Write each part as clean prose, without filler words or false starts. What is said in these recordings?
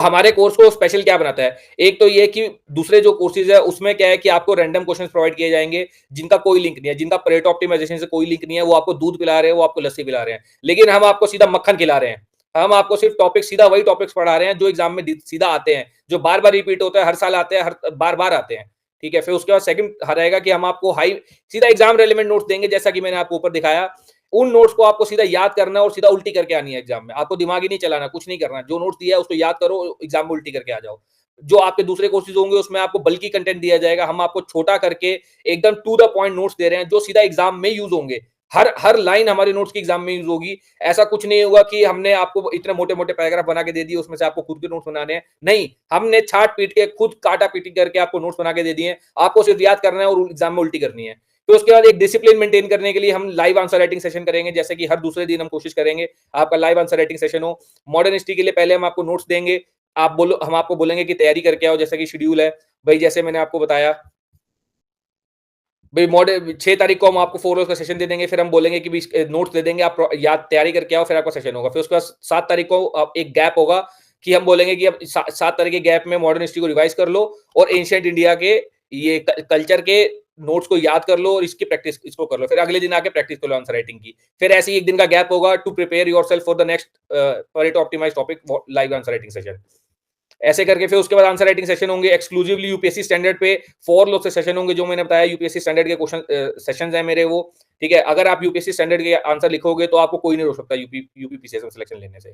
हमारे कोर्स को स्पेशल क्या बनाता है? एक तो ये कि दूसरे जो कोर्सेज़ है उसमें क्या है कि आपको रैंडम क्वेश्चंस प्रोवाइड किए जाएँगे, जिनका कोई लिंक नहीं है, जिनका परेटो ऑप्टिमाइज़ेशन से कोई लिंक नहीं है, वो आपको दूध पिला रहे हैं, वो आपको लस्सी पिला रहे हैं। लेकिन हम आपको सीधा मक्खन खिला रहे हैं। हम आपको सिर्फ़ टॉपिक सीधा वही टॉपिक्स पढ़ा रहे हैं जो एग्ज़ाम में सीधा आते हैं, जो बार-बार रिपीट होता है, हर साल आते हैं, हर बार-बार आते हैं। ठीक है? फिर उसके बाद सेकंड रहेगा कि हम आपको सीधा एग्ज़ाम रेलेवेंट नोट्स देंगे, जैसा कि मैंने आपको ऊपर दिखाया। उन नोट्स को आपको सीधा याद करना है और सीधा उल्टी करके आनी है एग्ज़ाम में। आपको दिमाग ही नहीं चलाना, कुछ नहीं करना। जो नोट्स दिया है उसको याद करो, एग्ज़ाम में उल्टी करके आ जाओ। जो आपके दूसरे कोर्सेज़ होंगे उसमें आपको बल्की कंटेंट दिया जाएगा। हम आपको छोटा करके एकदम टू द पॉइंट नोट्स दे रहे हैं, जो सीधा एग्ज़ाम में यूज़ होंगे। हर हर लाइन हमारे नोट्स की एग्ज़ाम में यूज़ होगी। ऐसा कुछ नहीं होगा कि हमने आपको इतने मोटे-मोटे पैराग्राफ बना के दे दिए, उसमें से आपको खुद के नोट्स बनाने हैं। नहीं, हमने छाट-पीट के खुद काटा-पीटी करके आपको नोट्स बना के दे दिए हैं। आपको सिर्फ याद करना है और एग्ज़ाम में उल्टी करनी है। तो उसके बाद एक डिसिप्लिन मेंटेन करने के लिए हम लाइव आंसर राइटिंग सेशन करेंगे, जैसे कि हर दूसरे दिन हम कोशिश करेंगे आपका लाइव आंसर राइटिंग सेशन हो। मॉडर्न हिस्ट्री के लिए पहले हम आपको नोट्स देंगे, हम आपको बोलेंगे कि तैयारी करके आओ, जैसे कि शेड्यूल है। भई जैसे मैंने आपको बताया, भई मॉड 6 तारीख को हम आपको 4 आवर्स का सेशन दे देंगे, फिर हम बोलेंगे कि नोट्स दे देंगे, आप याद तैयारी करके आओ, फिर आपका सेशन होगा। फिर उसके बाद 7 तारीख को एक गैप होगा कि हम बोलेंगे कि अब 7 तारीख के गैप में मॉडर्न हिस्ट्री को रिवाइज़ कर लो और एंशिएंट इंडिया के ये कल्चर के नोट्स को याद कर लो और इसकी प्रैक्टिस इसको कर लो। फिर अगले दिन आके प्रैक्टिस कर लो आंसर राइटिंग की। फिर ऐसे ही 1 दिन का गैप होगा to prepare yourself for the next Pareto optimised topic live answer writing session. ऐसे करके फिर उसके बाद आंसर राइटिंग सेशन होंगे एक्सक्लूसिवली यूपीएससी स्टैंडर्ड पे 4 लोग से सेशन होंगे, जो मैंने बताया यूपीएससी स्टैंडर्ड के क्वेश्चन सेशंस हैं मेरे वो। ठीक है? अगर आप यूपीएससी स्टैंडर्ड के आंसर लिखोगे तो आपको कोई नहीं रोक सकता यूपीपीसीएस में सिलेक्शन लेने से।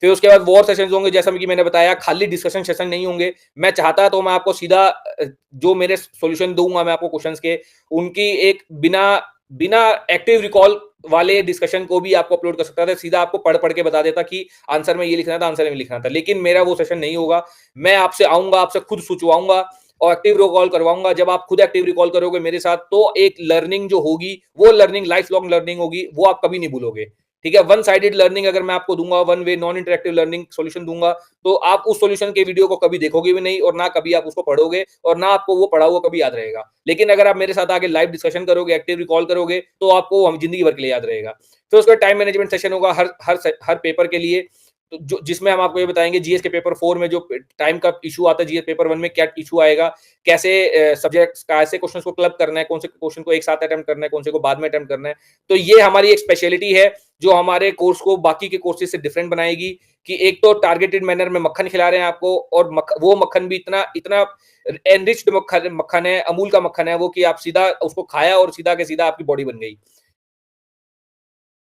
फिर उसके बाद वॉर सेशंस होंगे, जैसा कि मैंने बताया, खाली डिस्कशन सेशन नहीं होंगे। मैं चाहता तो मैं आपको सीधा जो मेरे सॉल्यूशन दूँगा मैं आपको क्वेश्चन्स के, उनकी एक बिना बिना एक्टिव रिकॉल वाले डिस्कशन को भी आपको अपलोड कर सकता था। सीधा आपको पढ़-पढ़ के बता देता कि आंसर में ये लिखना था, आंसर में लिखना था। लेकिन मेरा वो सेशन नहीं होगा। मैं आपसे आऊँगा, आपसे खुद सुचवाऊँगा और एक्टिव रिकॉल करवाऊँगा। जब आप खुद एक्टिव रिकॉल करोगे मेरे साथ, तो एक लर्निंग जो होगी, वो लर्निंग लाइफ लॉन्ग लर्निंग होगी, वो आप कभी नहीं भूलोगे। ठीक है? वन साइडेड लर्निंग अगर मैं आपको दूँगा, one way non interactive learning solution दूँगा, तो आप उस सॉल्यूशन के वीडियो को कभी देखोगे भी नहीं और ना कभी आप उसको पढ़ोगे और ना आपको वो पढ़ा हुआ कभी याद रहेगा। लेकिन अगर आप मेरे साथ आके लाइव डिस्कशन करोगे, एक्टिव रिकॉल करोगे, तो आपको हम ज़िंदगी भर के लिए याद रहेगा। फिर उसका टाइम मैनेजमेंट सेशन होगा हर पेपर के लिए, तो जो जिसमें हम आपको ये बताएँगे जीएस के पेपर 4 में जो टाइम का इश्यू आता है, जीएस पेपर 1 में क्या इश्यू आएगा, कैसे सब्जेक्ट्स कैसे क्वेश्चंस को क्लब करना है, कौन से क्वेश्चन को एक साथ अटेम्प्ट करना है, कौन से को बाद में अटेम्प्ट करना है। तो ये हमारी एक स्पेशलिटी है, जो हमारे कोर्स को बाकी के कोर्सेज़ से डिफरेंट बनाएगी, कि एक तो टारगेटेड मैनर में मक्खन खिला रहे हैं आपको, और वो मक्खन भी इतना इतना एनरिच्ड मक्खन मक्खन है, अमूल का मक्खन है वो, कि आप सीधा उसको खाया और सीधा के सीधा आपकी बॉडी बन गई।